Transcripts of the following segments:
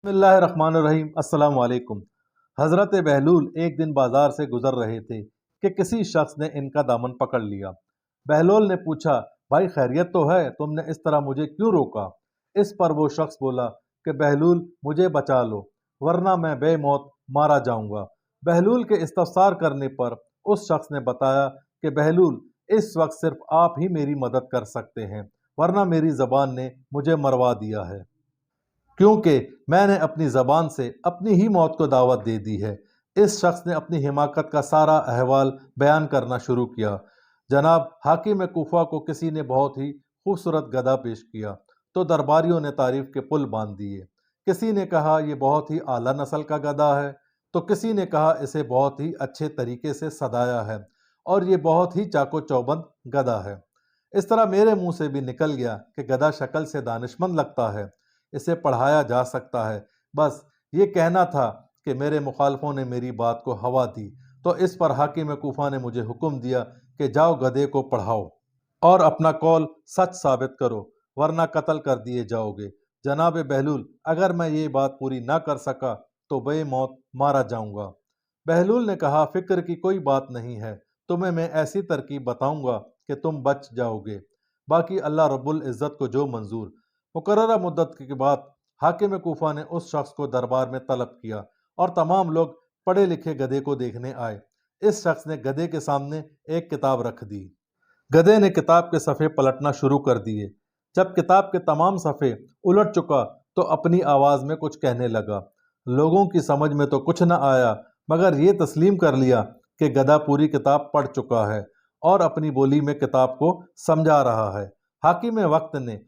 बिस्मिल्लाहिर्रहमानिर्रहीम। अस्सलाम वालेकुम। हज़रत बहलूल एक दिन बाजार से गुजर रहे थे कि किसी शख्स ने इनका दामन पकड़ लिया। बहलूल ने पूछा, भाई खैरियत तो है, तुमने इस तरह मुझे क्यों रोका? इस पर वो शख्स बोला कि बहलूल मुझे बचा लो, वरना मैं बेमौत मारा जाऊंगा। बहलूल के इस्तफसार करने पर उस शख्स ने बताया कि बहलूल, इस वक्त सिर्फ आप ही मेरी मदद कर सकते हैं, वरना मेरी ज़बान ने मुझे मरवा दिया है, क्योंकि मैंने अपनी ज़बान से अपनी ही मौत को दावत दे दी है। इस शख्स ने अपनी हिमाकत का सारा अहवाल बयान करना शुरू किया। जनाब हाकिम कूफा को किसी ने बहुत ही खूबसूरत गधा पेश किया तो दरबारियों ने तारीफ के पुल बांध दिए। किसी ने कहा यह बहुत ही आला नस्ल का गधा है, तो किसी ने कहा इसे बहुत ही अच्छे तरीके से सदाया है और ये बहुत ही चाको चौबंद गधा है। इस तरह मेरे मुंह से भी निकल गया कि गधा शक्ल से दानिशमंद लगता है, इसे पढ़ाया जा सकता है। बस ये कहना था कि मेरे मुखालफों ने मेरी बात को हवा दी, तो इस पर हाकिम कूफा ने मुझे हुक्म दिया कि जाओ गधे को पढ़ाओ और अपना कौल सच साबित करो, वरना कत्ल कर दिए जाओगे। जनाब बहलूल, अगर मैं ये बात पूरी ना कर सका तो बेमौत मारा जाऊंगा। बहलूल ने कहा, फिक्र की कोई बात नहीं है, तुम्हें मैं ऐसी तरकीब बताऊंगा कि तुम बच जाओगे, बाकी अल्लाह रब्बुल इज़्ज़त को जो मंजूर। मुकर्ररा मुद्दत के बाद हाकिम कूफा ने उस शख्स को दरबार में तलब किया और तमाम लोग पढ़े लिखे गधे को देखने आए। इस शख्स ने गधे के सामने एक किताब रख दी। गधे ने किताब के सफ़े पलटना शुरू कर दिए। जब किताब के तमाम सफ़े उलट चुका तो अपनी आवाज़ में कुछ कहने लगा। लोगों की समझ में तो कुछ न आया, मगर ये तस्लीम कर लिया कि गधा पूरी किताब पढ़ चुका है और अपनी बोली में किताब को समझा रहा है। हाकिम वक्त ने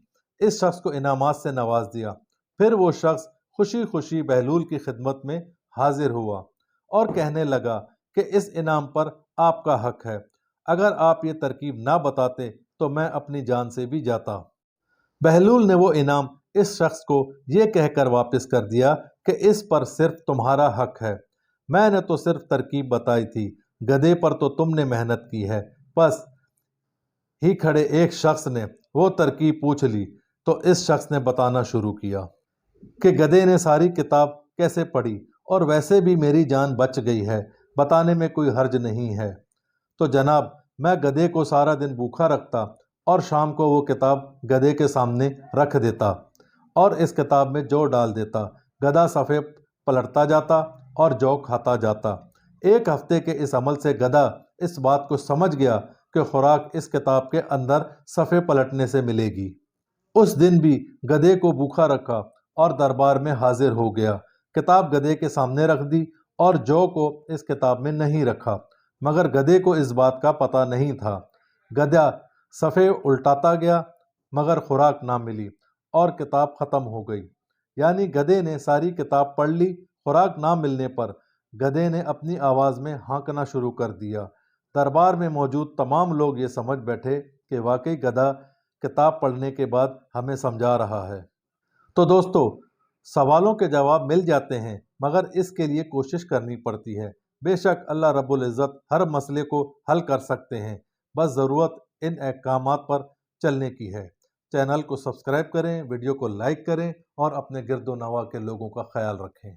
इस शख्स को इनामात से नवाज दिया। फिर वो शख्स खुशी खुशी बहलूल की खिदमत में हाजिर हुआ और कहने लगा कि इस इनाम पर आपका हक है, अगर आप ये तरकीब ना बताते तो मैं अपनी जान से भी जाता। बहलूल ने वो इनाम इस शख्स को ये कहकर वापस कर दिया कि इस पर सिर्फ तुम्हारा हक है, मैंने तो सिर्फ तरकीब बताई थी, गधे पर तो तुमने मेहनत की है। बस ही खड़े एक शख्स ने वो तरकीब पूछ ली तो इस शख्स ने बताना शुरू किया कि गधे ने सारी किताब कैसे पढ़ी और वैसे भी मेरी जान बच गई है, बताने में कोई हर्ज नहीं है। तो जनाब, मैं गधे को सारा दिन भूखा रखता और शाम को वो किताब गधे के सामने रख देता और इस किताब में जौ डाल देता। गधा सफ़े पलटता जाता और जौ खाता जाता। एक हफ्ते के इस अमल से गधा इस बात को समझ गया कि खुराक इस किताब के अंदर सफ़े पलटने से मिलेगी। उस दिन भी गधे को भूखा रखा और दरबार में हाजिर हो गया। किताब गधे के सामने रख दी और जौ को इस किताब में नहीं रखा, मगर गधे को इस बात का पता नहीं था। गधा सफ़े उल्टाता गया, मगर खुराक ना मिली और किताब ख़त्म हो गई। यानी गधे ने सारी किताब पढ़ ली, खुराक ना मिलने पर गधे ने अपनी आवाज़ में हाँकना शुरू कर दिया। दरबार में मौजूद तमाम लोग ये समझ बैठे कि वाकई गधा किताब पढ़ने के बाद हमें समझा रहा है। तो दोस्तों, सवालों के जवाब मिल जाते हैं, मगर इसके लिए कोशिश करनी पड़ती है। बेशक अल्लाह रब्बुल इज़्ज़त हर मसले को हल कर सकते हैं, बस ज़रूरत इन अहकामात पर चलने की है। चैनल को सब्सक्राइब करें, वीडियो को लाइक करें और अपने गिरदो नवा के लोगों का ख्याल रखें।